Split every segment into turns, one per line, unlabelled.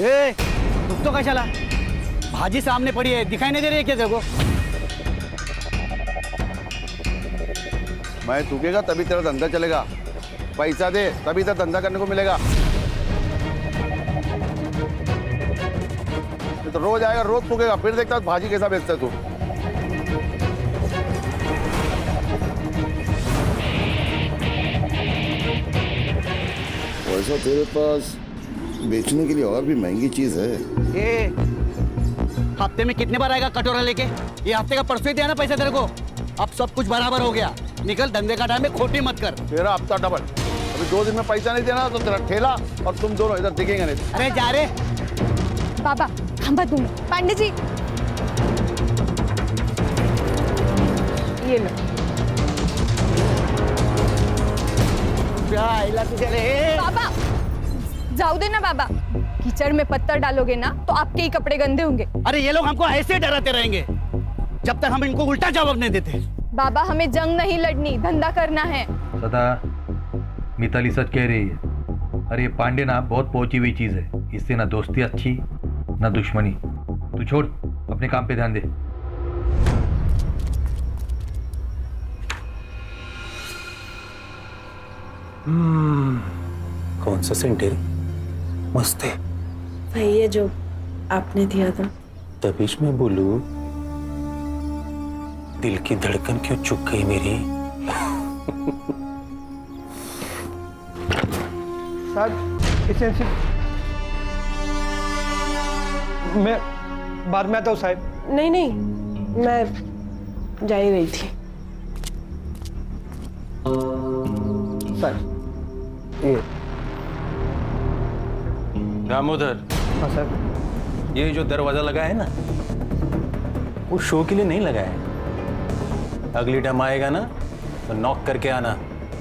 ए, रुक तो कशाला? भाजी सामने पड़ी है, दिखाई नहीं दे रही है क्या तेरे को?
मैं थूकेगा तभी तेरा धंधा चलेगा। पैसा दे तभी तेरा धंधा करने को मिलेगा। तो रोज आएगा, रोज थूकेगा, फिर देखता भाजी कैसा बेचता है तू।
वैसा तेरे पास बेचने के लिए और भी महंगी चीज है।
ए, हफ्ते में कितने बार आएगा कटोरा लेके? ये हफ्ते का परसों ही दिया ना पैसा तेरे को। अब सब कुछ बराबर हो गया, निकल, धंधे का टाइम में खोटी मत कर।
तेरा हफ्ता डबल। अभी 2 दिन में पैसा नहीं देना तो तेरा ठेला और तुम दोनों इधर दिखेंगे नहीं।
अरे जा रे
बाबा, हम बात दूंगी। पांडे जी, ये लो। बाबा जाओ दे ना बाबा, कीचड़ में पत्थर डालोगे ना तो आपके ही कपड़े गंदे होंगे।
अरे ये लोग हमको ऐसे डराते रहेंगे जब तक हम इनको उल्टा जवाब नहीं देते।
बाबा हमें जंग नहीं लड़नी, धंधा करना है।
सदा मिताली सच कह रही है। अरे ये पांडे ना बहुत पहुंची हुई चीज है, इससे ना दोस्ती अच्छी ना दुश्मनी। तू छोड़, अपने काम पे ध्यान दे।
कौन सा सेंट है? मस्त है
भाई, ये जो आपने दिया था।
तबीश में बोलू, दिल की धड़कन क्यों चुक गई मेरी?
साहब इसे मैं बाद में आता हूँ साहब।
नहीं नहीं, मैं जा ही रही थी।
सर ये
दामोदर,
हाँ सर।
ये जो दरवाजा लगा है ना, वो शो के लिए नहीं लगा है। अगली टाइम आएगा ना तो नॉक करके आना,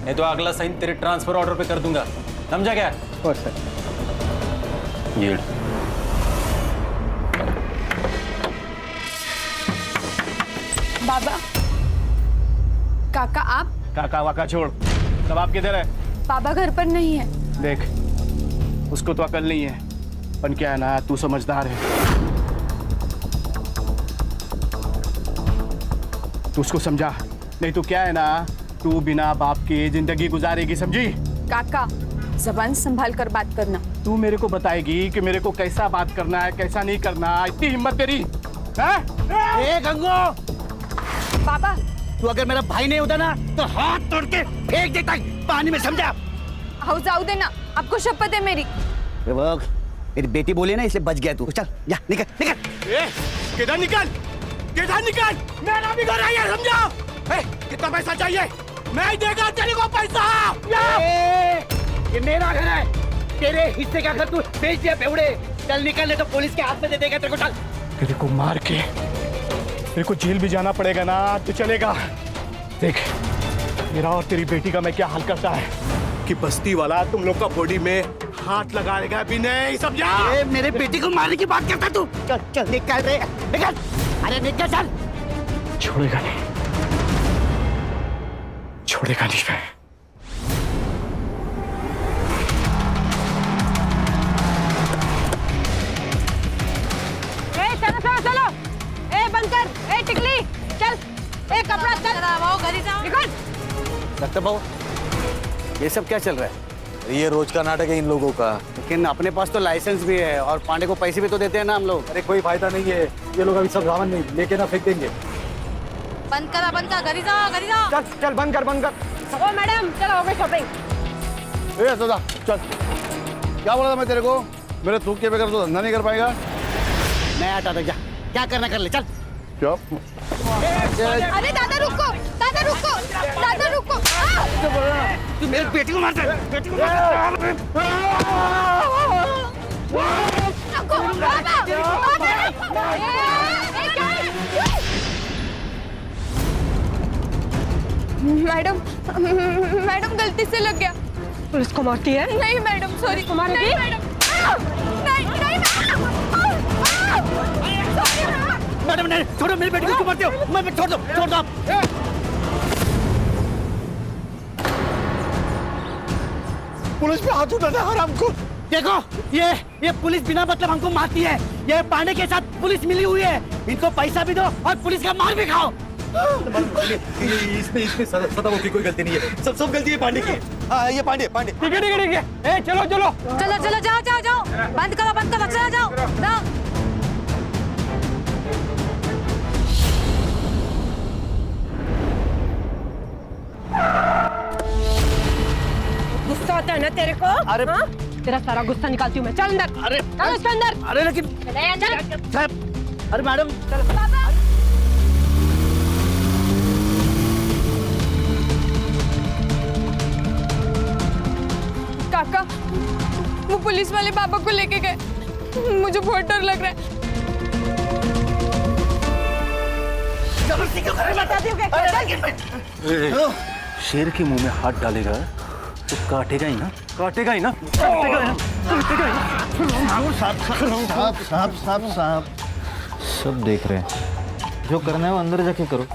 नहीं तो अगला साइन तेरे ट्रांसफर ऑर्डर पे कर दूंगा। समझा क्या?
और सर
ये
बाबा, काका आप?
काका वाका छोड़, सब आप किधर है?
बाबा घर पर नहीं है।
देख, उसको तो अकल नहीं है, पर क्या है ना, तू समझदार है। तू उसको समझा, नहीं तो क्या है ना, तू बिना बाप के जिंदगी गुजारेगी, समझी?
काका जबान संभाल कर बात करना।
तू मेरे को बताएगी कि मेरे को कैसा बात करना है, कैसा नहीं करना। इतनी हिम्मत तेरी है?
ए गंगो,
बाबा
तू अगर मेरा भाई नहीं होता ना तो हाथ तोड़ के फेंक देता पानी में, समझा?
आओ जाओ देना, आपको शपथ है मेरी।
मेरी बेटी बोली ना इसलिए बच गया तू। चल जा, निकल निकल।
किधर निकल, किधर निकल, मेरा भी घर आया, समझा? कितना पैसा चाहिए? मैं देगा तेरे को पैसा।
ये मेरा घर है, तेरे हिस्से का घर तू बेच दिया बेवड़े। चल निकल, नहीं तो पुलिस के हाथ में दे देगा तेरे को। चल,
तेरे को मार के तेरे को जेल भी जाना पड़ेगा ना तो चलेगा। देख, मेरा और तेरी बेटी का मैं क्या हाल करता है कि बस्ती वाला तुम लोग का बॉडी में हाथ लगाएगा भी नहीं, समझा?
मेरे बेटी को मारने की बात करता तू। चल चल निकल रे, निकल। अरे निकल, चल।
छोड़ेगा नहीं, छोड़ेगा नहीं मैं।
चलो चलो चलो, ए बंद कर, ए टिकली चल, ए कपड़ा चल, घर ही जाओ, निकल।
डॉक्टर बाबू, ये सब क्या चल रहा है?
ये रोज का नाटक है इन लोगों का।
लेकिन अपने पास तो लाइसेंस भी है और पांडे को पैसे भी तो देते हैं ना हम लोग।
अरे कोई फायदा नहीं है, ये लोग अभी सब रावण नहीं लेके ना फेंक देंगे।
बंद कर, घर ही जाओ, घर ही जाओ।
चल चल, बंद कर, बंद कर।
ओ मैडम चलो, हो गई शॉपिंग।
ए सदा चल, क्या बोला था मैं तेरे को? मेरे थूक के बगैर तो धंधा नहीं कर पाएगा।
मैं आता था, जा, क्या करना कर ले, चल।
क्या?
अरे दादा रुको, दादा रुको, दादा रुको।
तू मेरी बेटी को मारता है, बेटी को मारता है।
रुको, बाबा, बाबा। मैडम, मैडम गलती से लग गया।
पुलिस को मारती है?
नहीं मैडम, सॉरी।
तुम्हारे
नहीं मैडम, नहीं नहीं
मैडम, नहीं, छोड़ो, मेरी बेटी को क्यों मारते हो? मैं छोड़ दो आप।
पुलिस पे हाथ उठाना हराम को।
देखो ये पुलिस बिना मतलब हमको मारती है। ये पांडे के साथ पुलिस मिली हुई है। इनको पैसा भी दो और पुलिस का मार भी खाओ।
इसमें सदाओं की कोई गलती नहीं है, सब गलती है पांडे की। हाँ ये पांडे।
ठीक है। ए चलो
चलो चलो जाओ बंद करो चलो जाओ। गुस्सा आता है ना तेरे को?
अरे
हाँ? तेरा सारा गुस्सा निकालती हूँ मैं। चल अंदर।
अरे
चलो इसके अंदर।
अरे लेकिन
चले अंदर।
साहब, अरे मैडम
काका, वो पुलिस वाले बाबा को लेके गए। मुझे बहुत डर लग रहा है।
जबरदस्ती क्यों कर रहे हैं?
शेर के मुंह में हाथ डालेगा तो काटेगा ही ना।
साहब सब देख रहे हैं, जो करना है वो अंदर जाके करो।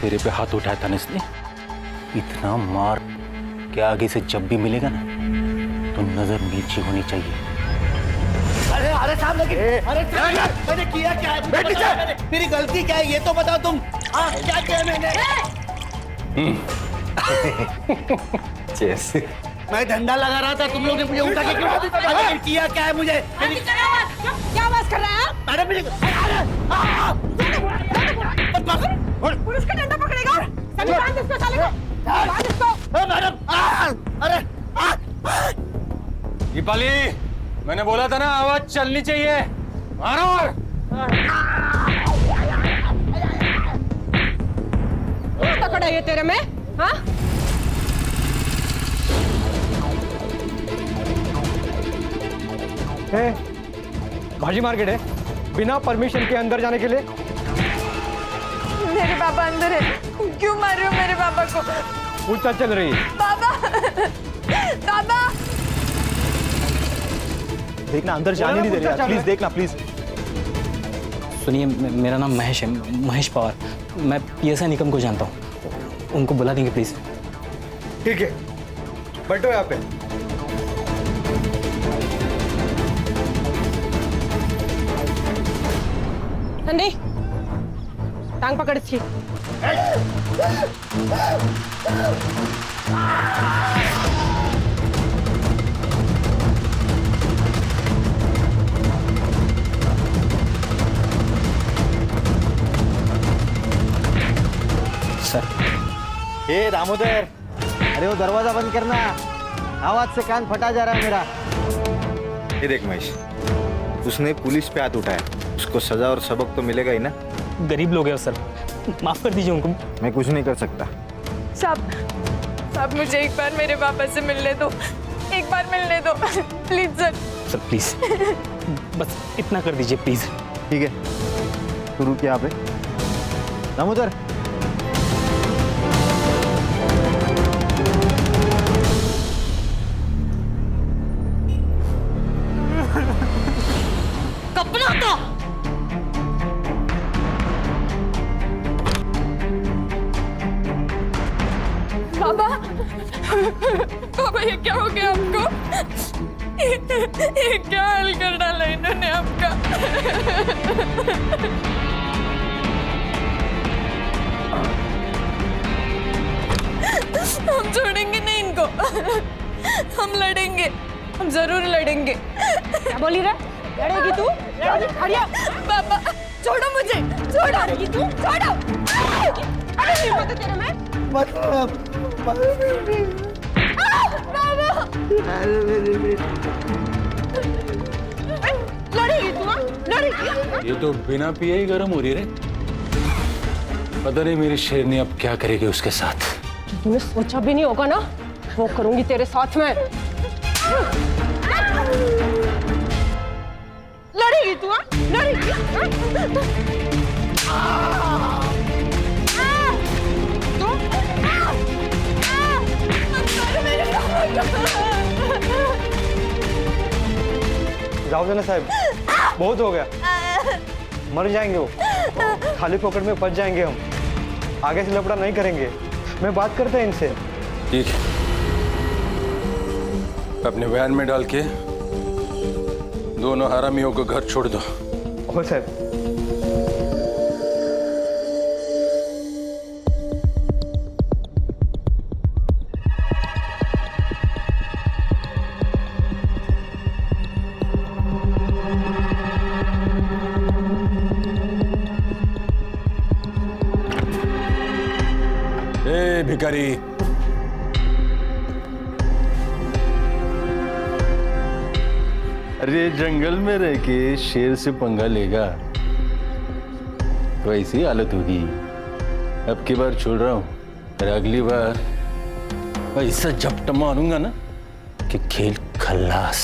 तेरे पे हाथ उठाया था ना इसने, इतना मार कि आगे से जब भी मिलेगा ना तो नजर नीचे होनी चाहिए।
अरे साहब लेकिन मैंने किया क्या है? मेरी गलती क्या है ये तो बताओ तुम। हाँ क्या किया मैंने?
जैसे
मैं डंडा लगा रहा था, तुम लोग ने मुझे उठा के क्यों किया क्या है मुझे?
क्या आवाज कर रहा है?
मैडम
पुलिस का डंडा पकड़ेगा। सभी बांध इसको, साले को बांध इसको।
मैडम अरे
दीपाली, मैंने बोला था ना आवाज चलनी चाहिए। मारो।
क्या पकड़ा ये तेरे में? हाँ?
भाजी मार्केट है, बिना परमिशन के अंदर जाने के लिए।
मेरे बाबा अंदर है। क्यों मार रहे हो मेरे बाबा को?
पूछताछ चल रही है।
बाबा
देखना, अंदर जाने नहीं दे रहे यार, प्लीज देखना प्लीज।
सुनिए, मेरा नाम महेश है, महेश पवार। मैं पीएसआई निगम को जानता हूँ, उनको बुला देंगे प्लीज।
ठीक है, बैठो यहाँ पे।
नंदी, टांग पकड़ इसकी।
सर।
ए दामोदर, अरे वो दरवाजा बंद करना, आवाज से कान फटा जा रहा है मेरा।
ये देख महेश, उसने पुलिस पे हाथ उठाया, उसको सजा और सबक तो मिलेगा ही ना।
गरीब लोग हैं सर, माफ कर दीजिए उनको।
मैं कुछ नहीं कर सकता।
साहब मुझे एक बार मेरे पापा से मिलने दो, एक बार मिलने दो प्लीज सर।
सर प्लीज, बस इतना कर दीजिए प्लीज।
ठीक है, शुरू किया पे दामोदर।
बाबा ये क्या हो गया आपको? ये क्या हाल कर डाला इन्होंने आपका? हम छोड़ेंगे नहीं इनको, हम लड़ेंगे, हम जरूर लड़ेंगे।
क्या बोली रे? लड़ेगी तू? खड़िया।
बाबा छोड़ो मुझे, छोड़ो।
लड़ेगी तू? छोड़ो। अरे हिम्मत है तेरे में? लड़ेगी तू? लड़ेगी?
ये तो बिना पिए ही गर्म हो रही रे। पता नहीं मेरी शेरनी अब क्या करेगी उसके साथ।
तूने सोचा भी नहीं होगा ना, वो करूंगी तेरे साथ में। लड़ेगी तू? लड़ेगी?
जाओ देना साहब, बहुत हो गया, मर जाएंगे वो, खाली पॉकेट में फंस जाएंगे हम। आगे से लफड़ा नहीं करेंगे, मैं बात करता है इनसे।
ठीक है, अपने वैन में डाल के दोनों हरामियों को घर छोड़ दो।
हो साहब।
ए भिखारी, अरे जंगल में रह के शेर से पंगा लेगा तो ऐसी हालत होगी। अब की बार छोड़ रहा हूं, पर अगली बार ऐसा झपटा मारूंगा ना कि खेल खल्लास।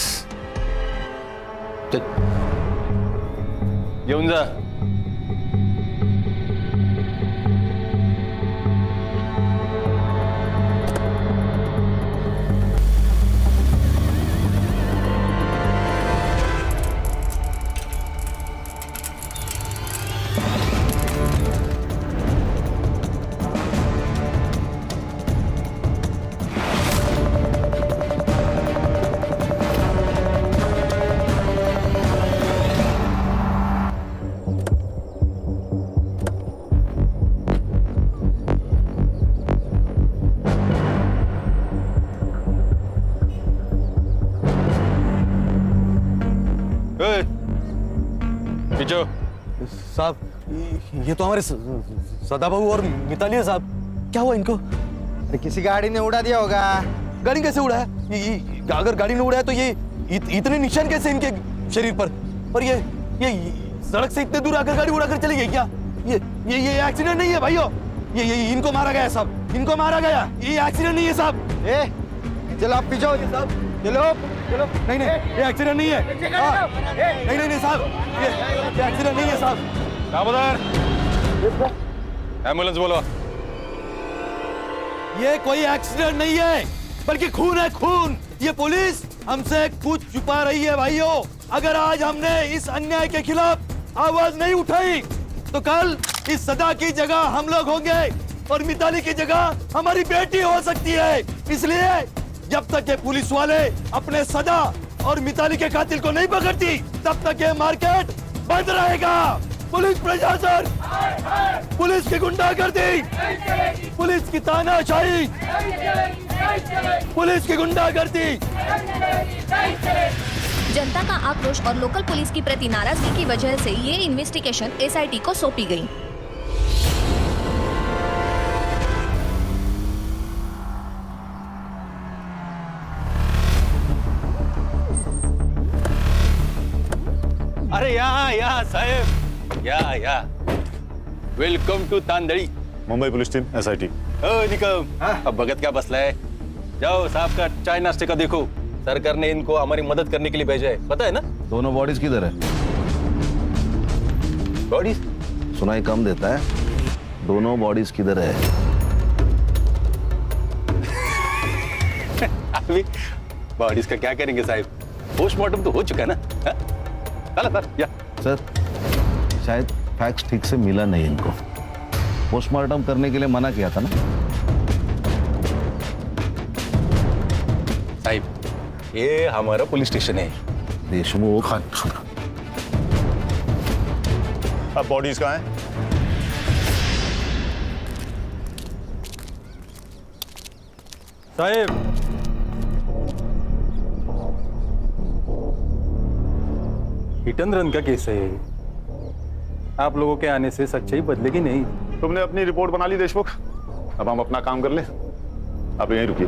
येऊन जा। पीछो
साहब, ये तो हमारे सदाबाबू और मिताली है साहब। क्या हुआ इनको?
अरे किसी गाड़ी ने उड़ा दिया होगा।
गाड़ी कैसे उड़ा है? अगर गाड़ी ने उड़ा है तो ये इतने निशान कैसे इनके शरीर पर? और ये सड़क से इतने दूर आकर गाड़ी उड़ाकर चली गई क्या? ये एक्सीडेंट नहीं है भाइयों, ये इनको मारा गया साहब, इनको मारा गया। ये एक्सीडेंट नहीं है साहब।
चलो आप पीछे साहब, चलो चलो।
नहीं ये एक्सीडेंट नहीं है। नहीं साहब, ये एक्सीडेंट नहीं है साहब।
दामोदर, एम्बुलेंस बोलो।
ये कोई एक्सीडेंट नहीं है, बल्कि खून है, खून। ये पुलिस हमसे कुछ छुपा रही है भाइयों। अगर आज हमने इस अन्याय के खिलाफ आवाज नहीं उठाई तो कल इस सदा की जगह हम लोग होंगे और मिताली की जगह हमारी बेटी हो सकती है। इसलिए जब तक ये पुलिस वाले अपने सदा और मिताली के कातिल को नहीं पकड़ती तब तक ये मार्केट बंद रहेगा। पुलिस प्रशासन, पुलिस की गुंडागर्दी, पुलिस की तानाशाही, पुलिस की गुंडागर्दी।
जनता का आक्रोश और लोकल पुलिस की प्रति नाराजगी की वजह से ये इन्वेस्टिगेशन एसआईटी को सौंपी गई।
अरे या साहेब, या welcome to Tandli.
Mumbai police team SIT.
ओ निकम, अब भगत क्या बसला है? जाओ साहब का चाय नाश्ते का देखो। सरकार ने इनको हमारी मदद करने के लिए भेजा है, पता है ना?
दोनों बॉडीज किधर है?
बॉडीज
सुनाई कम देता है, दोनों बॉडीज किधर है?
अभी बॉडीज का क्या करेंगे साहब? पोस्टमार्टम तो हो चुका है ना। चला सर, या
सर, शायद फैक्स ठीक से मिला नहीं इनको। पोस्टमार्टम करने के लिए मना किया था ना
साहब। ये हमारा पुलिस स्टेशन है।
देशमुख।
अब बॉडीज कहाँ हैं?
साहब, हिट एंड रन का केस है। आप लोगों के आने से सच्चाई बदलेगी नहीं।
तुमने अपनी रिपोर्ट बना ली देशमुख, अब हम अपना काम कर ले। आप यहीं रुकिए।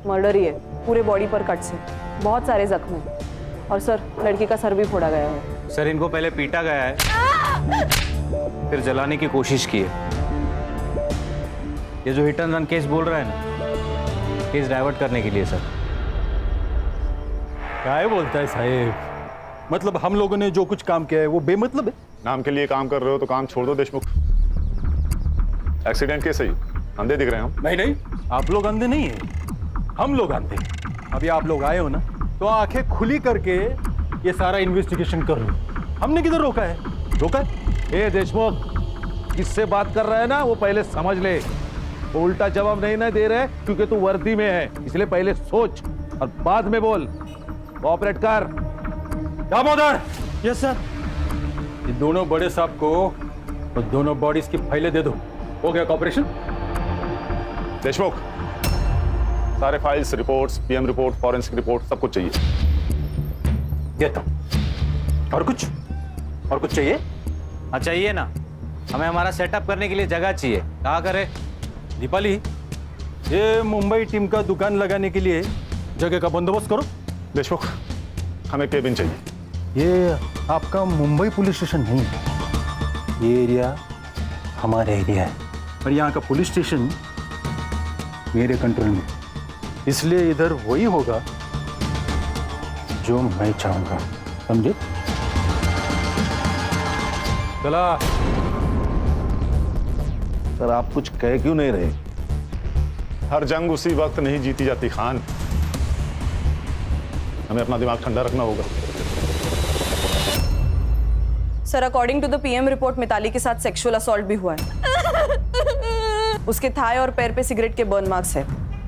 मर्डर ही है, पूरे बॉडी पर कट्स हैं, बहुत सारे जख्म हैं। और सर, लड़की का सर भी फोड़ा गया है।
सर, इनको पहले पीटा गया है, फिर जलाने की कोशिश की है। ये जो हिट एंड रन केस बोल रहा है ना, केस डाइवर्ट करने के लिए सर। क्या बोलता है साहेब? मतलब हम लोगों ने जो कुछ काम किया है वो बेमतलब है?
नाम के लिए काम कर रहे हो तो काम छोड़ दो देशमुख। एक्सीडेंट केस है, अंधे दिख रहे हैं हम।
नहीं, आप लोग अंधे नहीं है, हम लोग अंधे। अभी आप लोग आए हो ना, तो आंखें खुली करके ये सारा इन्वेस्टिगेशन कर लो। हमने किधर रोका है? रोका है?
ए देशमुख, किससे बात कर रहा है ना वो पहले समझ ले। वो उल्टा जवाब नहीं ना दे रहे क्योंकि तू वर्दी में है, इसलिए पहले सोच और बाद में बोल। कोऑपरेट कर।
दामोदर। Yes sir. ये दोनों बड़े साहब को और दोनों बॉडीज की फाइलें दे दो। हो गया कॉपरेशन?
देशमुख, सारे files, reports, PM report, forensic report, सब कुछ चाहिए।
देता हूं। और कुछ चाहिए?
हाँ चाहिए ना, हमें हमारा सेटअप करने के लिए जगह चाहिए। कहाँ करे?
दीपाली, ये मुंबई टीम का दुकान लगाने के लिए जगह का बंदोबस्त करो।
देशमुख, हमें केबिन चाहिए।
ये आपका मुंबई पुलिस स्टेशन नहीं है, ये एरिया हमारा एरिया है और यहाँ का पुलिस स्टेशन मेरे कंट्रोल में, इसलिए इधर वही होगा जो मैं चाहूंगा, समझे? चला।
सर आप कुछ कह क्यों नहीं रहे?
हर जंग उसी वक्त नहीं जीती जाती खान, हमें अपना दिमाग ठंडा रखना होगा।
Sir, according to the PM report Mitali के साथ सेक्सुअल असॉल्ट भी हुआ है। उसके थाई और पैर पे सिगरेट के बर्न मार्क्स है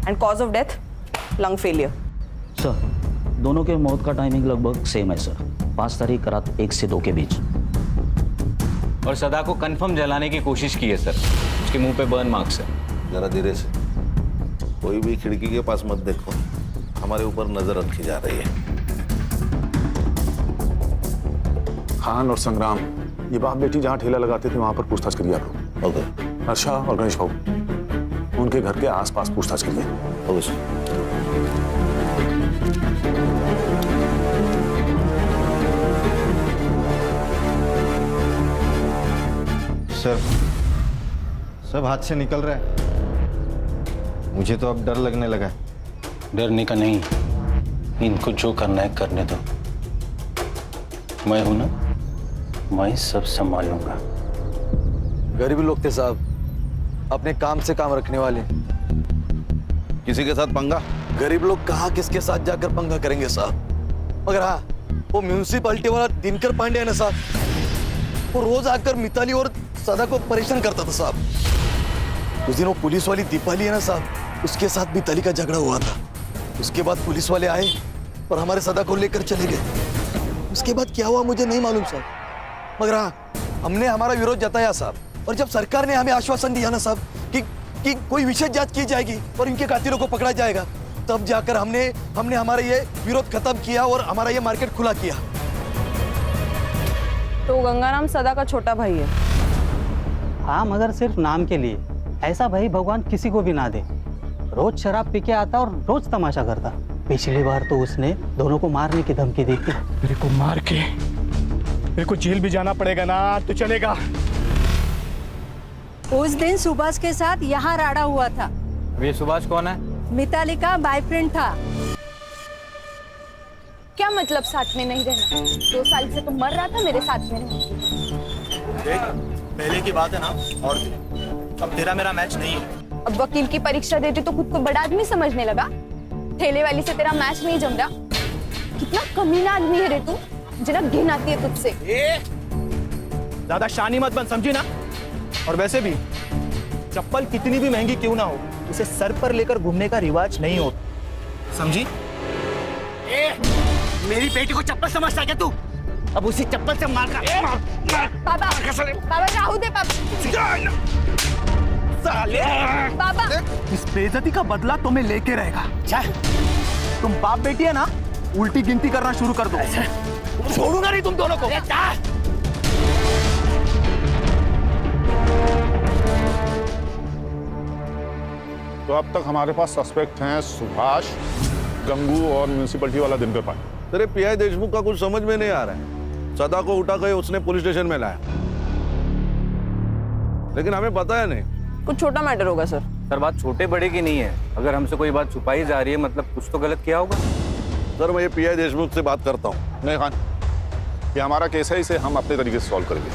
and cause of death lung failure.
Sir, दोनों के मौत का टाइमिंग लगभग सेम है सर, 5 तारीख रात 1 से 2 के बीच।
और सदा को कंफर्म जलाने की कोशिश की है सर, उसके मुंह पे बर्न मार्क्स है।
जरा धीरे से, कोई भी खिड़की के पास मत देखो, हमारे ऊपर नजर रखी जा रही है।
खान और संग्राम, ये बाप बेटी जहाँ ठेला लगाते थे वहां पर पूछताछ करिए आप लोग।
ओके।
हर्षा और गणेश बाबू, उनके घर के आसपास पूछताछ करिए।
Okay sir.
सर, सब हाथ से निकल रहा है, मुझे तो अब डर लगने लगा है।
डरने का नहीं, इनको जो करना है करने दो। मैं हूं ना, मैं सब संभालूंगा।
गरीब लोग थे साहब, अपने काम से काम रखने वाले।
किसी के साथ पंगा?
गरीब लोग कहाँ किसके साथ जाकर पंगा करेंगे साहब। मगर हाँ, वो म्यूनिसिपैलिटी वाला दिनकर पांडे है ना साहब, वो रोज आकर मिताली और सदा को परेशान करता था साहब। उस दिन वो पुलिस वाली दीपाली है ना साहब, उसके साथ मिताली का झगड़ा हुआ था। उसके बाद पुलिस वाले आए और हमारे सदा को लेकर चले गए। उसके बाद क्या हुआ मुझे नहीं मालूम साहब, मगर हाँ, हमने हमारा विरोध जताया साहब। और जब सरकार ने हमें आश्वासन दिया ना साहब कि कोई विशेष जांच की जाएगी और इनके कातिलों को पकड़ा जाएगा, तब जाकर हमने हमारा ये विरोध खत्म किया और हमारा ये मार्केट खुला किया।
तो गंगाराम सदा का छोटा भाई है?
हाँ, मगर सिर्फ नाम के लिए। ऐसा भाई भगवान किसी को भी ना दे। रोज शराब पी के आता और रोज तमाशा करता। पिछली बार तो उसने दोनों को मारने की धमकी दी थी।
मेरे को मार के मेरे को जेल भी जाना पड़ेगा ना तो चलेगा।
उस दिन सुभाष के साथ यहाँ राड़ा हुआ था।
ये सुभाष कौन है?
मिताली का बॉयफ्रेंड था।
क्या मतलब साथ में नहीं रहना? 2 साल से तो मर रहा था मेरे साथ में।
देख, पहले की बात है ना, और अब तेरा मेरा मैच नहीं है।
अब वकील की परीक्षा देती तो खुद को बड़ा आदमी समझने लगा। ठेले वाली से तेरा मैच नहीं जम रहा। कितना कमीना आदमी है रे तू, जिन्हें घिन आती है तुझसे।
ज्यादा शानी मत बन, समझी ना? और वैसे भी चप्पल कितनी भी महंगी क्यों ना हो, उसे सर पर लेकर घूमने का रिवाज नहीं होता, समझी?
मेरी बेटी को चप्पल समझता क्या तू? अब उसी चप्पल से मार का
बाबा राहु दे
साले।
बाबा,
इस बेइज्जती का बदला तुम्हें लेके रहेगा। तुम बाप बेटी है ना, उल्टी गिनती करना शुरू कर दो। छोड़ूंगा नहीं तुम दोनों को।
तो अब तक हमारे पास सस्पेक्ट हैं सुभाष, गंगू और म्यूनिसिपैलिटी वाला दिनकर पांडे।
तेरे पीआई देशमुख का कुछ समझ में नहीं आ रहा है। सदा को उठा के उसने पुलिस स्टेशन में लाया, लेकिन हमें पता है नहीं।
कुछ छोटा मैटर होगा सर।
सर बात छोटे बड़े की नहीं है, अगर हमसे कोई बात छुपाई जा रही है मतलब कुछ तो गलत किया होगा।
सर मैं ये पीआई देशमुख से बात करता हूँ। नहीं खान, ये हमारा केस है, इसे हम अपने तरीके से सॉल्व करेंगे।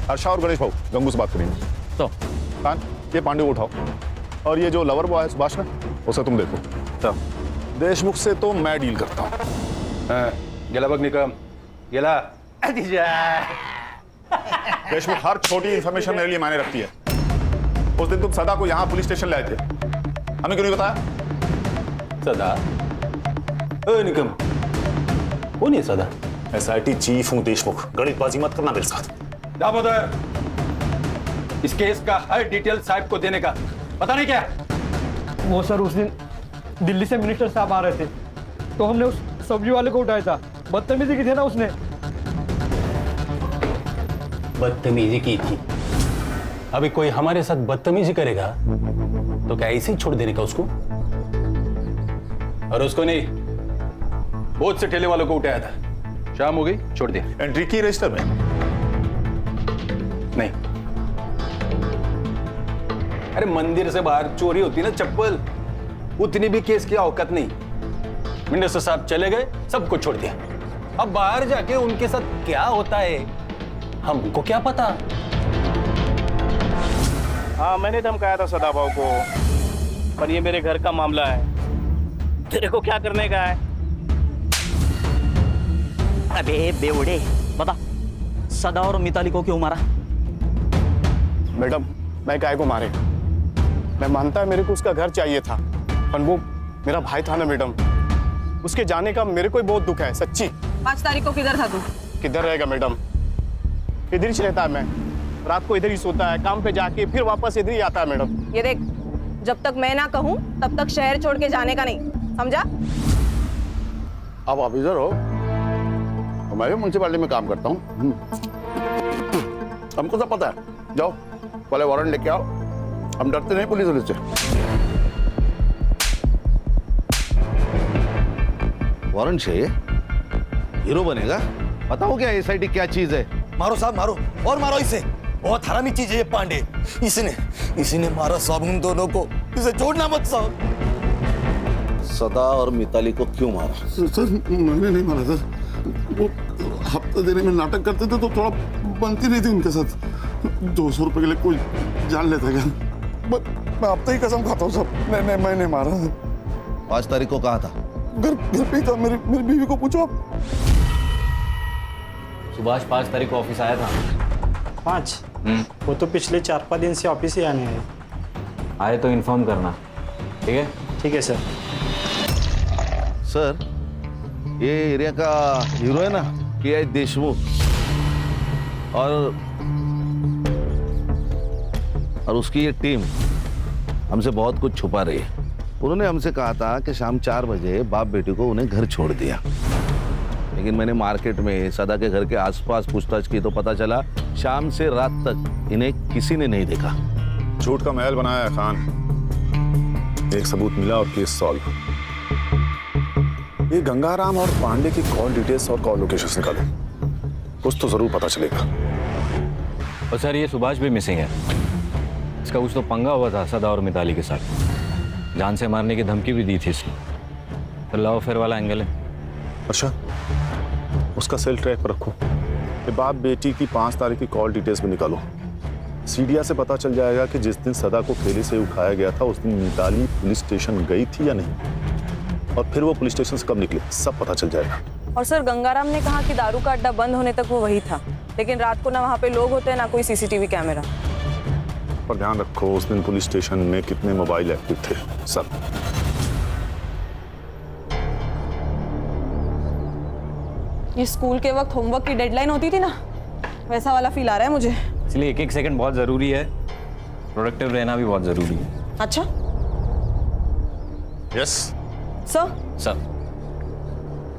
हर्षा और गणेश भाऊ गंगू से बात करेंगे।
तो
खान ये पांडे को उठाओ, और ये जो लवर बॉय है सुभाष ना, उसे तुम देखो।
तो
देशमुख से तो मैं डील करता हूँ।
गेला बघ निकम गेला
देशमुख हर छोटी इंफॉर्मेशन मेरे लिए मायने रखती है। उस दिन तुम सदा को यहाँ पुलिस स्टेशन लाए थे, हमें क्यों नहीं बताया?
सदा? ओ निकम, कौन है सदा?
एसआईटी चीफ हूँ देशमुख, गणितबाजी मत करना मेरे साथ।
दामोदर, इस केस का हर डिटेल साहब को देने का पता नहीं क्या?
वो सर उस दिन दिल्ली से मिनिस्टर साहब आ रहे थे, तो हमने उस सब्जी वाले को उठाया था। बदतमीजी की थी ना उसने।
बदतमीजी की थी? अभी कोई हमारे साथ बदतमीजी करेगा तो क्या ऐसे ही छोड़ देने का उसको? और उसको नहीं, बहुत से ठेले वालों को उठाया था। शाम हो गई, छोड़ दिया।
एंट्री की रजिस्टर में?
नहीं। अरे मंदिर से बाहर चोरी होती ना चप्पल, उतनी भी केस की औकात नहीं। मिनिस्टर साहब चले गए, सबको छोड़ दिया। अब बाहर जाके उनके साथ क्या होता है हमको क्या पता?
हाँ मैंने धमकाया था सदा भाव को, पर ये मेरे घर का मामला है। तेरे को क्या करने का है?
अबे बेवड़े, बता सदा और मिताली को क्यों मारा?
मैडम मैं काय को मारे? मैं मानता है मेरे को उसका घर चाहिए था, पर वो मेरा भाई था ना मैडम, उसके जाने का मेरे को बहुत दुख है सच्ची।
5 तारीख को किधर था तू?
किधर रहेगा मैडम, इधर ही रहता है। मैं रात को इधर ही सोता है, काम पे जाके फिर वापस इधर ही आता है मैडम।
ये देख, जब तक मैं ना कहूँ तब तक शहर छोड़ के जाने का नहीं, समझा?
आप ऑफिसर हो, मैं भी म्यूनसिपालिटी में काम करता हूँ। हमको सब पता है। जाओ पहले वारंट लेके आओ, हम डरते नहीं पुलिस से।
वारंट चाहिए? हीरो बनेगा? बताओ क्या एसआईटी क्या चीज है?
मारो साहब मारो, और मारो इसे। बहुत हरामी चीज है ये पांडे। इसने मारा साहब उन दोनों को, इसे छोड़ना मत साहब।
सदा और मिताली को क्यों मारा?
सर मैंने नहीं मारा सर, वो हफ्ता देने में नाटक करते थे तो थोड़ा बनती नहीं थी उनके साथ। 200 रुपए के लिए कोई जान लेता क्या? मैं हफ्ते ही कसम खाता हूँ सर, मैं नहीं मारा।
5 तारीख को कहा था?
घर पे ही था। मेरी बीवी को पूछो आप।
सुभाष 5 तारीख को ऑफिस आया था।
5? वो तो पिछले 4-5 दिन से ऑफिस ही आने हैं।
आए तो इन्फॉर्म करना, ठीक है?
ठीक है सर।
सर ये एरिया का हीरो है ना पीआई देशमुख, और उसकी ये टीम हमसे बहुत कुछ छुपा रही है। उन्होंने हमसे कहा था कि शाम 4 बजे बाप बेटी को उन्हें घर छोड़ दिया, लेकिन मैंने मार्केट में सदा के घर के आसपास पूछताछ की तो पता चला शाम से रात तक इन्हें किसी ने नहीं देखा।
झूठ का महल बनाया है खान। एक सबूत मिला और केस सॉल्व। ये गंगाराम और पांडे की कॉल डिटेल्स और कॉल लोकेशंस निकालो, कुछ तो जरूर पता चलेगा।
और सर ये सुभाष भी मिसिंग है। इसका कुछ तो पंगा हुआ था सदा और मिताली के साथ, जान से मारने की धमकी भी दी थी इसने। तो लव अफेयर वाला एंगल है।
अच्छा, उसका सेल ट्रैक पर रखो। ये बाप बेटी की 5 तारीख की कॉल डिटेल्स में निकालो। सीडिया से पता चल जाएगा कि जिस दिन सदा को ठेले से उठाया गया था उस दिन मिताली पुलिस स्टेशन गई थी या नहीं, और फिर वो पुलिस स्टेशन से कब निकले, सब पता चल जाएगा।
और सर गंगाराम ने कहा कि दारू का अड्डा बंद होने तक वो वही था, लेकिन रात को ना वहाँ पे लोग होते हैं ना कोई सीसीटीवी कैमरा।
पर ध्यान रखो उस दिन पुलिस स्टेशन में कितने मोबाइल एक्टिव थे, सब।
ये स्कूल के वक्त होमवर्क की डेडलाइन होती थी ना, वैसा वाला फील आ रहा है मुझे।
इसलिए एक सेकंड बहुत जरूरी है, प्रोडक्टिव रहना भी बहुत जरूरी है।
अच्छा
यस
सर।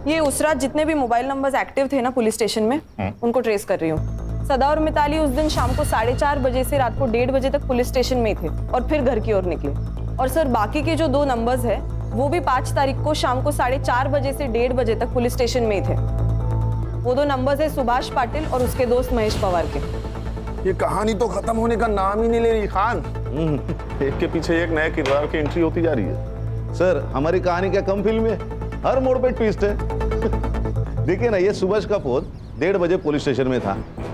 ये उस रात जितने भी मोबाइल नंबर्स एक्टिव थे ना पुलिस स्टेशन में, उनको ट्रेस कर रही हूँ। सदा और मिताली उस दिन शाम को 4:30 बजे से रात को 1:30 बजे तक पुलिस स्टेशन में थे और फिर घर की ओर निकले। और सर बाकी के जो 2 नंबर्स है वो भी 5 तारीख को शाम को 4:30 बजे से 1:30 बजे तक पुलिस स्टेशन में ही थे। वो 2 नंबर्स है सुभाष पाटिल और उसके दोस्त महेश पवार के।
ये कहानी तो खत्म होने का नाम ही नहीं ले रही खान। एक के पीछे एक नए किरदार की एंट्री होती जा रही है।
सर हमारी कहानी क्या कम फिल्म है, हर मोड़ पे ट्विस्ट है। देखिए ना, ये सुभाष का फोन 1:30 बजे पुलिस स्टेशन में था,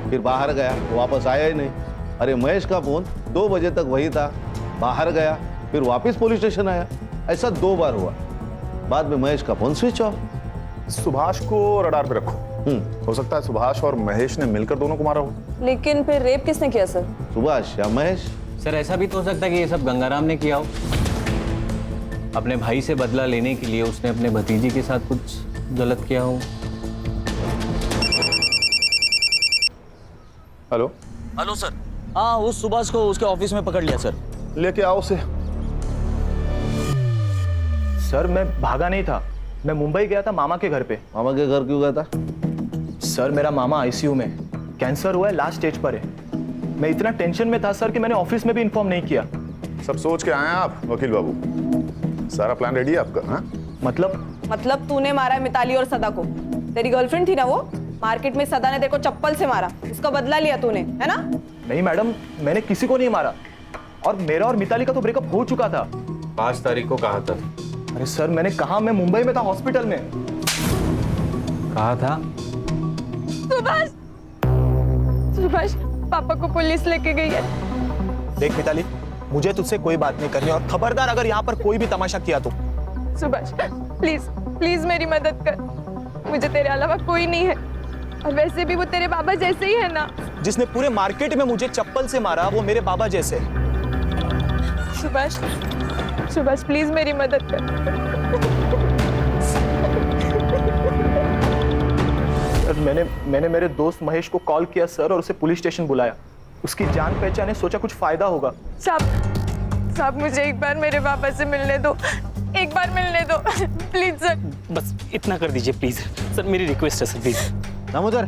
फिर बाहर गया, वो वापस आया ही नहीं। अरे महेश का फोन 2 बजे तक वही था, बाहर गया, फिर वापस पुलिस स्टेशन आया। ऐसा 2 बार हुआ। बाद में महेश का फोन स्विच ऑफ।
सुभाष को रडार पे रखो। हो सकता है सुभाष और महेश ने मिलकर दोनों को मारा हो।
लेकिन फिर रेप किसने किया सर?
सुभाष या महेश?
सर ऐसा भी तो हो सकता है कि ये सब गंगाराम ने किया हो। अपने भाई से बदला लेने के लिए उसने अपने भतीजी के साथ कुछ गलत किया हो।
हेलो।
Hello sir. हाँ, उस सुभाष को उसके ऑफिस में पकड़ लिया सर।
लेके आओ उसे।
सर मैं भागा नहीं था, मैं मुंबई गया था मामा के घर पे।
मामा के घर क्यों गया था?
सर मेरा मामा आईसीयू में, कैंसर हुआ है, लास्ट स्टेज पर है। मैं इतना टेंशन में था सर कि मैंने ऑफिस में भी इन्फॉर्म नहीं किया।
सब सोच के आए हैं आप वकील बाबू? सारा प्लान रेडी है आपका? हाँ,
मतलब तूने मारा है मिताली और सदा को? तेरी गर्लफ्रेंड थी ना वो? मार्केट में सदा ने तेरे को चप्पल से मारा, उसका बदला लिया तूने, है ना?
नहीं मैडम, मैंने किसी को नहीं मारा, और मेरा और मिताली का तो ब्रेकअप हो चुका था।
5 तारीख को कहा था।
अरे सर मैंने कहा, मैं मुंबई में था, हॉस्पिटल में।
कहा था?
सुभाष, पापा को पुलिस लेके गई है।
देख मिताली, मुझे तुझसे कोई बात नहीं करनी, और खबरदार अगर यहाँ पर कोई भी तमाशा किया तो।
सुभाष प्लीज प्लीज मेरी मदद कर, मुझे तेरे अलावा कोई नहीं है, और वैसे भी वो तेरे बाबा जैसे ही है ना।
जिसने पूरे मार्केट में मुझे चप्पल से मारा वो मेरे बाबा जैसे।
सुभाष सुभाष प्लीज मेरी मदद कर।
सर मैंने मेरे दोस्त महेश को कॉल किया सर, और उसे पुलिस स्टेशन बुलाया। उसकी जान पहचान है, सोचा कुछ फायदा होगा।
साहब मुझे एक बार मेरे पापा से मिलने दो, एक बार मिलने दो प्लीज सर।
बस इतना कर दीजिए प्लीज सर, मेरी रिक्वेस्ट है सर प्लीज।
दामोदर।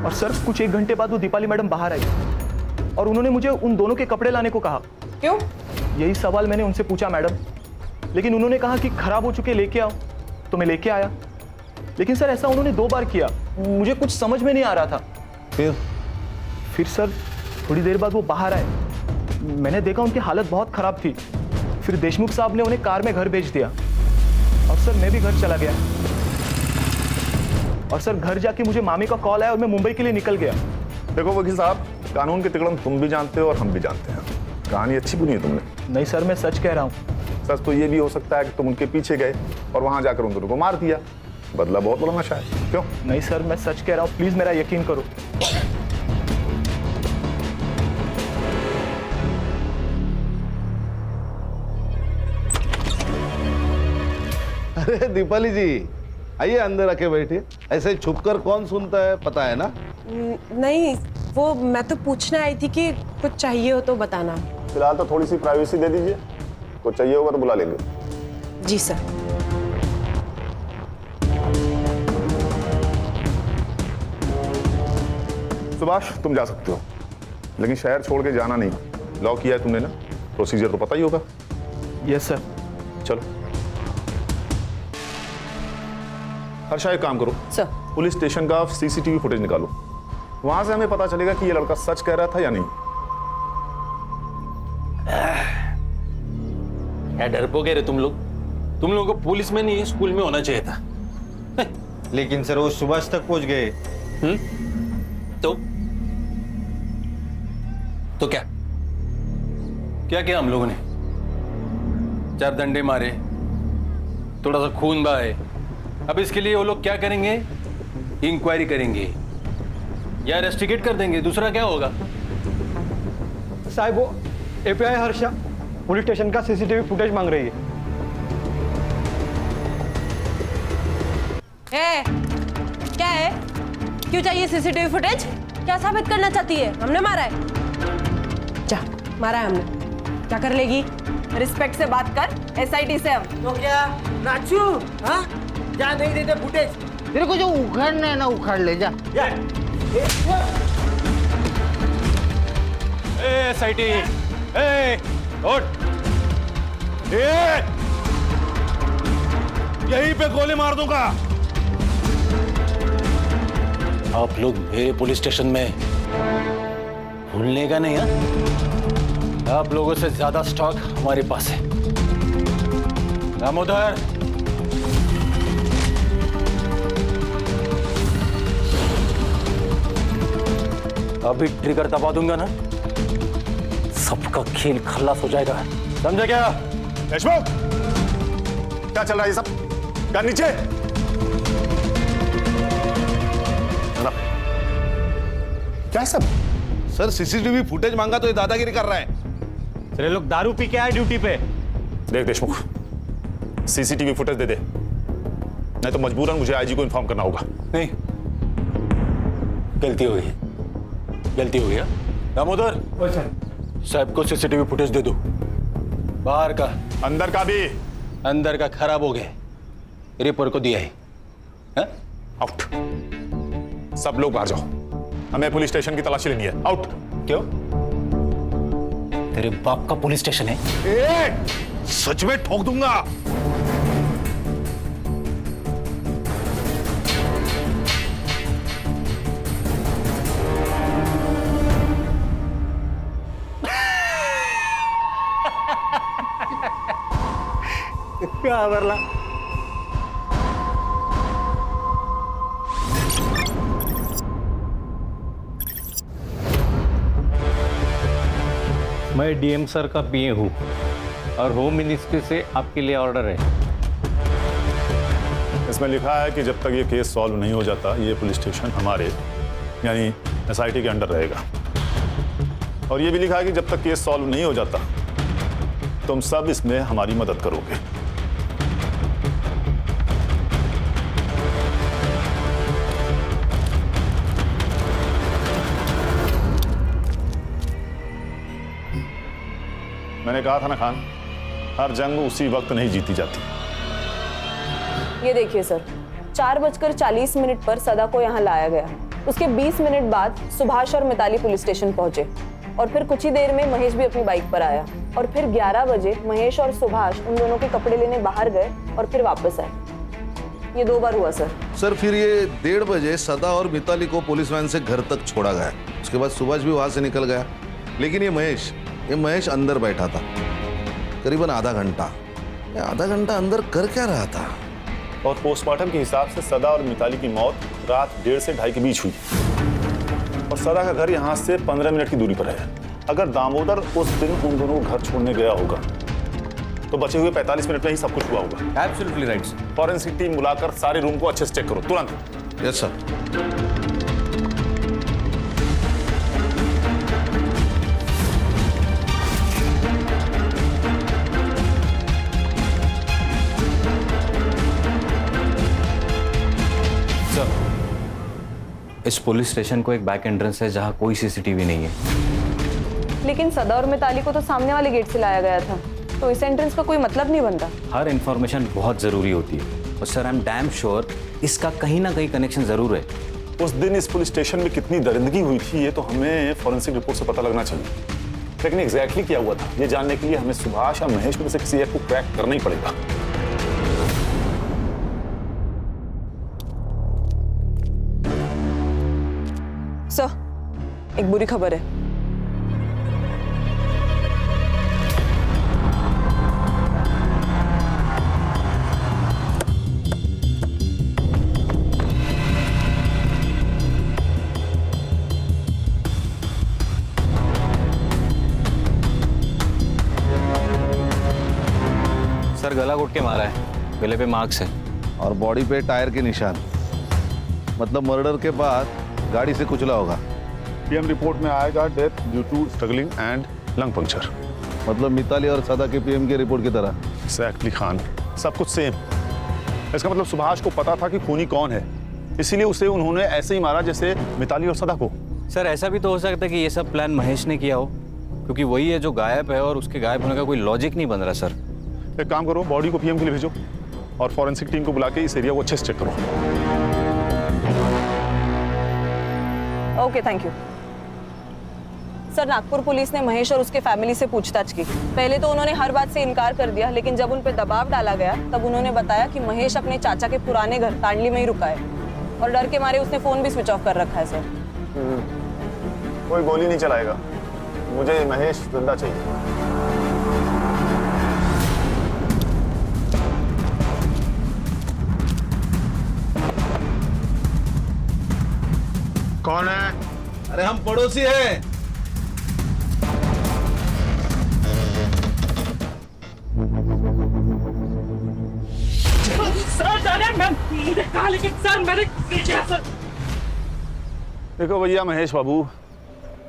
और सर कुछ 1 घंटे बाद वो दीपाली मैडम बाहर आई, और उन्होंने मुझे उन दोनों के कपड़े लाने को कहा।
क्यों?
यही सवाल मैंने उनसे पूछा मैडम, लेकिन उन्होंने कहा कि खराब हो चुके लेके आओ, तो मैं लेके आया। लेकिन सर ऐसा उन्होंने 2 बार किया, मुझे कुछ समझ में नहीं आ रहा था। फिर सर थोड़ी देर बाद वो बाहर आए, मैंने देखा उनकी हालत बहुत खराब थी। फिर देशमुख साहब ने उन्हें कार में घर भेज दिया, और सर मैं भी घर चला गया। और सर घर जाके मुझे मामी का कॉल आया और मैं मुंबई के लिए निकल गया।
देखो वकील साहब, कानून के तिकड़म तुम भी जानते हो और हम भी जानते हैं। कहानी अच्छी बुनी है तुमने।
नहीं सर, मैं सच कह रहा हूँ।
सच तो ये भी हो सकता है कि तुम उनके पीछे गए और वहां जाकर उन दोनों को मार दिया। बदला बहुत बड़ा नशा है। क्यों?
नहीं सर, मैं सच कह रहा हूँ, प्लीज मेरा यकीन करो।
अरे दीपाली जी, आइए अंदर आके बैठिए। ऐसे छुपकर कौन सुनता है, पता है ना?
नहीं, वो मैं तो पूछने आई थी कि कुछ चाहिए हो तो बताना।
फिलहाल तो थोड़ी सी प्राइवेसी दे दीजिए, कुछ चाहिए होगा तो बुला लेंगे।
जी सर।
सुभाष तुम जा सकते हो, लेकिन शहर छोड़ के जाना नहीं। लॉ किया है तुमने ना, प्रोसीजर तो पता ही होगा।
Yes sir.
चलो हर्षा, एक काम करो
सर,
पुलिस स्टेशन का सीसीटीवी फुटेज निकालो, वहां से हमें पता चलेगा कि ये लड़का सच कह रहा था या नहीं।
क्या डरपोके रे तुम लोग? तुम लोगों को पुलिस में नहीं स्कूल में होना चाहिए था।
लेकिन सर वो सुभाष तक पहुंच गए।
तो क्या क्या किया हम लोगों ने? 4 डंडे मारे, थोड़ा सा खून बहाए। अब इसके लिए वो लोग क्या करेंगे? इंक्वायरी करेंगे या रेस्टिकेट कर देंगे, दूसरा क्या होगा?
साहब वो एपीआई हर्षा पुलिस स्टेशन का सीसीटीवी फुटेज मांग रही है।
क्या है? क्यों चाहिए सीसीटीवी फुटेज? क्या साबित करना चाहती है? हमने मारा है? जा, मारा है हमने, क्या कर लेगी?
रिस्पेक्ट से बात कर, एसआईटी से हम।
तो क्या नाचू? हाँ, क्या नहीं देते फुटेज? तेरे को जो उखाड़ना है ना, उखाड़ ले जा।
एसआईटी, उठ!
यहीं पे गोली मार दूंगा।
आप लोग मेरे पुलिस स्टेशन में भूलने का नहीं है? आप लोगों से ज्यादा स्टॉक हमारे पास है। दामोदर, अभी ट्रिगर दबा दूंगा ना, सबका खेल खल्लास हो जाएगा, समझा क्या?
देशमुख, क्या चल रहा है ये सब? क्या नीचे? क्या है सब?
सर सीसीटीवी फुटेज मांगा तो ये दादागिरी कर रहा है।
सर ये लोग दारू पी के आए ड्यूटी पे।
देख देशमुख, सीसीटीवी फुटेज दे दे, नहीं तो मजबूरन मुझे आईजी को इन्फॉर्म करना होगा।
नहीं, गलती हो गई, गलती हो गई। दामोदर, साहब को सीसीटीवी फुटेज दे दो, बाहर का,
अंदर का भी।
अंदर का खराब हो गया, रिपोर्ट को दिया है।
आउट, सब लोग बाहर जाओ, हमें पुलिस स्टेशन की तलाशी लेनी है। आउट।
क्यों? तेरे बाप का पुलिस स्टेशन है?
सच में ठोक दूंगा।
क्या बरला?
मैं डीएम सर का पीए हूँ और होम मिनिस्ट्री से आपके लिए ऑर्डर है।
इसमें लिखा है कि जब तक ये केस सॉल्व नहीं हो जाता, ये पुलिस स्टेशन हमारे यानी एसआईटी के अंडर रहेगा। और ये भी लिखा है कि जब तक केस सॉल्व नहीं हो जाता, तुम सब इसमें हमारी मदद करोगे। मैंने कहा था ना खान, हर जंग उसी वक्त नहीं जीती जाती।
ये देखिए सर, 4:40 पर सदा को यहाँ लाया गया। उसके 20 मिनट बाद सुभाष और मिताली पुलिस स्टेशन पहुंचे और फिर कुछ ही देर में महेश भी अपनी बाइक पर आया और फिर 11 बजे महेश और सुभाष उन दोनों के कपड़े लेने बाहर गए और फिर वापस आए। ये 2 बार हुआ सर।
सर फिर ये 1:30 बजे सदा और मिताली को पुलिस वैन से घर तक छोड़ा गया। उसके बाद सुभाष भी वहां से निकल गया, लेकिन ये महेश अंदर बैठा था करीबन आधा घंटा। आधा घंटा अंदर कर क्या रहा था?
और पोस्टमार्टम के हिसाब से सदा और मिताली की मौत रात 1:30 से 2:30 के बीच हुई और सदा का घर यहाँ से 15 मिनट की दूरी पर है। अगर दामोदर उस दिन उन दोनों को घर छोड़ने गया होगा तो बचे हुए 45 मिनट में ही सब कुछ हुआ होगा।
Absolutely right.
फॉरेंसिक टीम बुलाकर सारे रूम को अच्छे से चेक करो तुरंत।
Yes sir.
इस पुलिस स्टेशन को एक बैक एंट्रेंस है जहां कोई सीसीटीवी नहीं है।
लेकिन सदा और मिताली को तो सामने वाले गेट से लाया गया था, तो इस एंट्रेंस का कोई मतलब नहीं बनता।
हर इंफॉर्मेशन बहुत जरूरी होती है और sir I am damn sure इसका कहीं ना कहीं कनेक्शन जरूर है।
उस दिन इस पुलिस स्टेशन में कितनी दरिंदगी हुई थी ये तो हमें फॉरेंसिक रिपोर्ट से पता लगना चाहिए, लेकिन एग्जैक्टली क्या हुआ था ये जानने के लिए हमें सुभाष या महेश में से किसी एक को क्रैक करना ही पड़ेगा।
सर, एक बुरी खबर है।
सर गला घोट के मारा है, गले पे मार्क्स है
और बॉडी पे टायर के निशान, मतलब मर्डर के बाद गाड़ी से कुचला होगा।
पीएम रिपोर्ट में आएगा death due to struggling and lung puncture.
मतलब मिताली और सदा के पीएम की रिपोर्ट की तरह।
एग्जैक्टली खान, सब कुछ सेम। इसका मतलब सुभाष को पता था कि खूनी कौन है, इसीलिए उसे उन्होंने ऐसे ही मारा जैसे मिताली और सदा को।
सर ऐसा भी तो हो सकता है कि ये सब प्लान महेश ने किया हो, क्योंकि वही है जो गायब है और उसके गायब होने का कोई लॉजिक नहीं बन रहा। सर
एक काम करो, बॉडी को पीएम के लिए भेजो और फॉरेंसिक टीम को बुला के इस एरिया को अच्छे से चेक करो।
Okay, thank you sir. Nagpur police ने महेश और उसके फैमिली से पूछताछ की। पहले तो उन्होंने हर बात से इनकार कर दिया, लेकिन जब उन पर दबाव डाला गया तब उन्होंने बताया कि महेश अपने चाचा के पुराने घर तांडली में ही रुका है और डर के मारे उसने फोन भी स्विच ऑफ कर रखा है। सर
कोई गोली नहीं चलाएगा, मुझे महेश जिंदा चाहिए।
कौन है?
अरे हम पड़ोसी हैं।
देखो भैया महेश बाबू,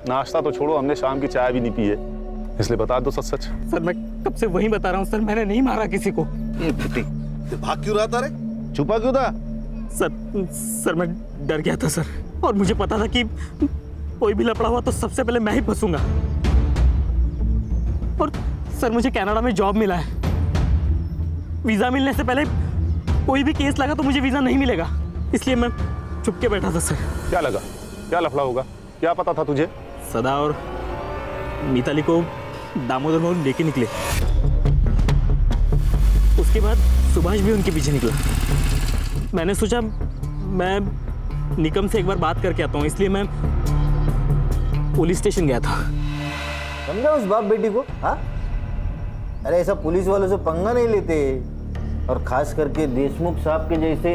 नाश्ता तो छोड़ो, हमने शाम की चाय भी नहीं पी है, इसलिए बता दो सच सच।
सर मैं कब से वही बता रहा हूँ सर, मैंने नहीं मारा किसी को।
ये बेटी, भाग क्यों रहा था रे? छुपा क्यों था?
सर मैं डर गया था सर, और मुझे पता था कि कोई भी लफड़ा हुआ तो सबसे पहले मैं ही फंसूंगा। और सर मुझे कनाडा में जॉब मिला है, वीजा मिलने से पहले कोई भी केस लगा तो मुझे वीजा नहीं मिलेगा, इसलिए मैं चुप के बैठा था सर।
क्या लगा, क्या लफड़ा होगा, क्या पता था तुझे?
सदा और मिताली को दामोदर मोहन लेके निकले, उसके बाद सुभाष भी उनके पीछे निकला। मैंने सोचा मैं निकम से एक बार बात करके आता हूँ, इसलिए मैं पुलिस स्टेशन गया था।
समझा उस बाप बेटी को? हाँ, अरे ऐसा पुलिस वालों से पंगा नहीं लेते, और खास करके देशमुख साहब के जैसे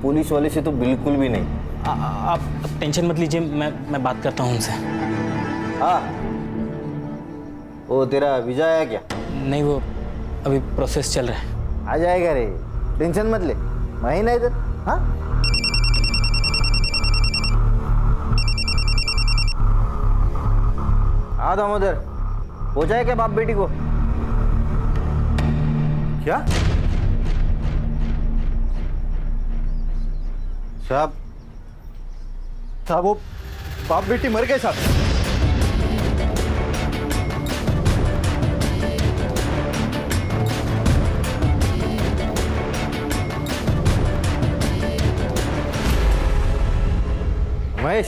पुलिस वाले से तो बिल्कुल भी नहीं।
आप टेंशन मत लीजिए, मैं बात करता हूँ उनसे।
हाँ, वो तेरा वीजा आया क्या?
नहीं, वो अभी प्रोसेस चल रहा है।
आ जाएगा रे, टेंशन मत ले, मैं ना इधर। हाँ, हाँ दामोदर, हो जाए क्या बाप बेटी को? क्या साहब? साहब वो बाप बेटी मर गए साहब। महेश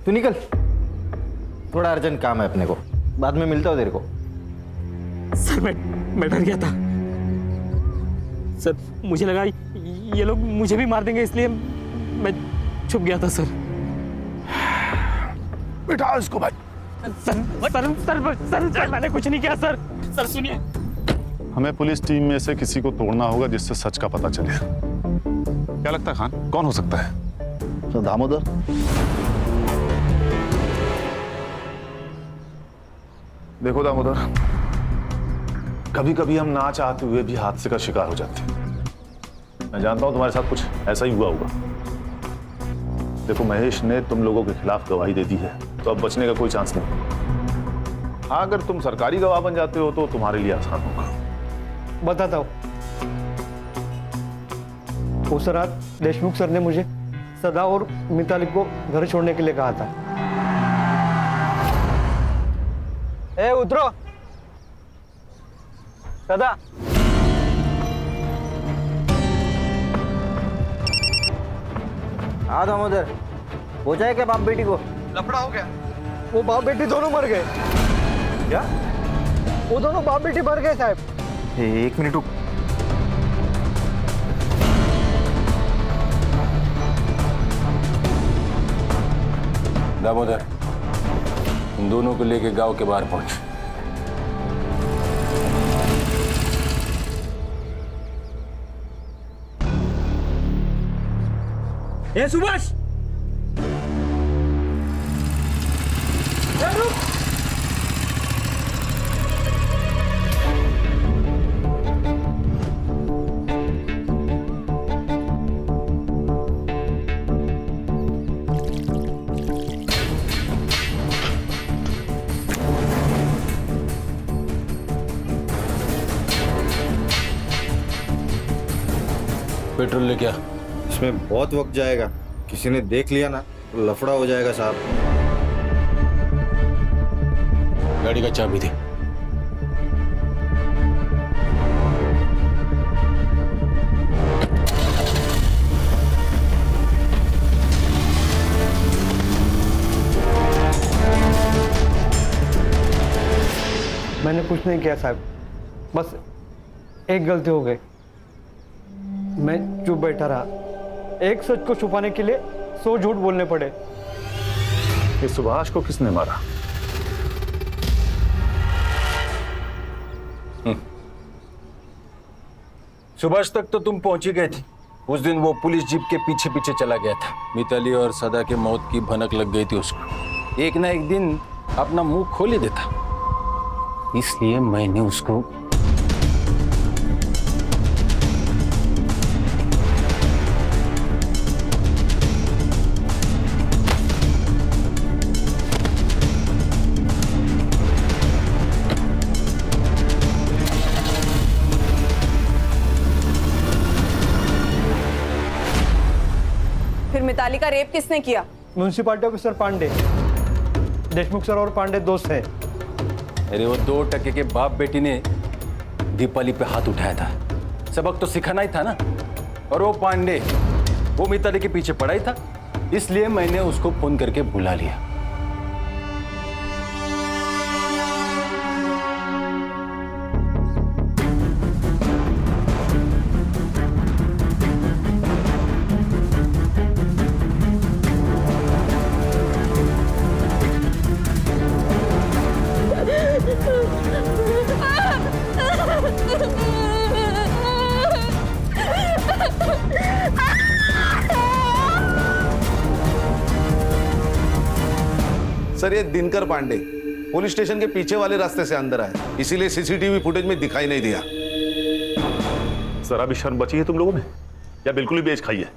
तू निकल, थोड़ा अर्जेंट काम है अपने को, बाद में मिलता हूँ तेरे को।
सर मैं डर गया था सर, मुझे लगा ये लोग मुझे भी मार देंगे, इसलिए मैं छुप गया था सर।
बिठा इसको भाई।
सर मैंने कुछ नहीं किया सर। सर सुनिए,
हमें पुलिस टीम में से किसी को तोड़ना होगा जिससे सच का पता चले। क्या लगता है खान, कौन हो सकता है?
तो दामोदर।
देखो दामोदर, कभी कभी हम ना चाहते हुए भी हादसे का शिकार हो जाते हैं। मैं जानता हूं तुम्हारे साथ कुछ ऐसा ही हुआ होगा। देखो महेश ने तुम लोगों के खिलाफ गवाही दे दी है, तो अब बचने का कोई चांस नहीं। हाँ, अगर तुम सरकारी गवाह बन जाते हो तो तुम्हारे लिए आसान होगा।
बताता हूँ। उस रात देशमुख सर ने मुझे सदा और मिताली को घर छोड़ने के लिए कहा था। ए उतरो सदा।
हाँ दामोदर, हो जाए क्या बाप बेटी को?
लफड़ा हो गया, वो बाप बेटी दोनों मर गए।
क्या?
वो दोनों बाप बेटी मर गए साहब।
एक मिनट रुक।
दामोदर, उन दोनों को लेके गांव के बाहर पहुंच।
ए सुभाष,
पेट्रोल लेके आ।
इसमें बहुत वक्त जाएगा, किसी ने देख लिया ना तो लफड़ा हो जाएगा साहब।
गाड़ी का चाबी दे।
मैंने कुछ नहीं किया साहब, बस एक गलती हो गई। मैं चुप बैठा रहा, एक सच को छुपाने के लिए 100 झूठ बोलने पड़े।
ये सुभाष को किसने मारा?
सुभाष तक तो तुम पहुंच ही गए थे, उस दिन वो पुलिस जीप के पीछे पीछे चला गया था। मिताली और सदा के मौत की भनक लग गई थी उसको। एक ना एक दिन अपना मुंह खोल ही देता, इसलिए मैंने उसको
फिर मिताली का रेप किसने किया?
Municipality officer Pandey. Deshmukh sir और पांडे दोस्त हैं।
अरे वो 2 टके के बाप बेटी ने दीपाली पे हाथ उठाया था, सबक तो सिखाना ही था ना। और वो पांडे वो मिताली के पीछे पड़ा ही था, इसलिए मैंने उसको फोन करके बुला लिया।
सर ये दिनकर पांडे पुलिस स्टेशन के पीछे वाले रास्ते से अंदर आए, इसीलिए सीसीटीवी फुटेज में दिखाई नहीं दिया।
जरा भी शर्म बची है तुम लोगों में या बिल्कुल ही बेच खाई है?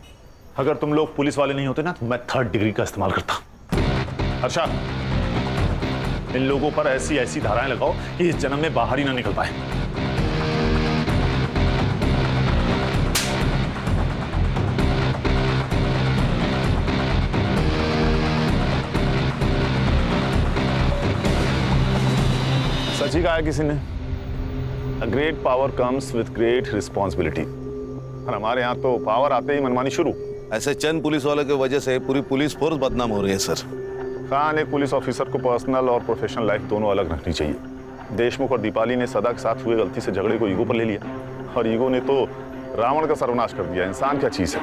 अगर तुम लोग पुलिस वाले नहीं होते ना तो मैं 3rd डिग्री का इस्तेमाल करता। हर्षा, इन लोगों पर ऐसी ऐसी धाराएं लगाओ कि इस जन्म में बाहर ही ना निकल पाए। सच ही कहा किसी ने, a great power comes with great responsibility. और हमारे यहाँ तो पावर आते ही मनमानी शुरू।
ऐसे चंद पुलिस वालों की वजह से पूरी पुलिस फोर्स बदनाम हो रही है सर।
खान, एक पुलिस ऑफिसर को पर्सनल और प्रोफेशनल लाइफ दोनों अलग रखनी चाहिए। देशमुख और दीपाली ने सदा के साथ हुए गलती से झगड़े को ईगो पर ले लिया, और ईगो ने तो रावण का सर्वनाश कर दिया। इंसान क्या चीज है?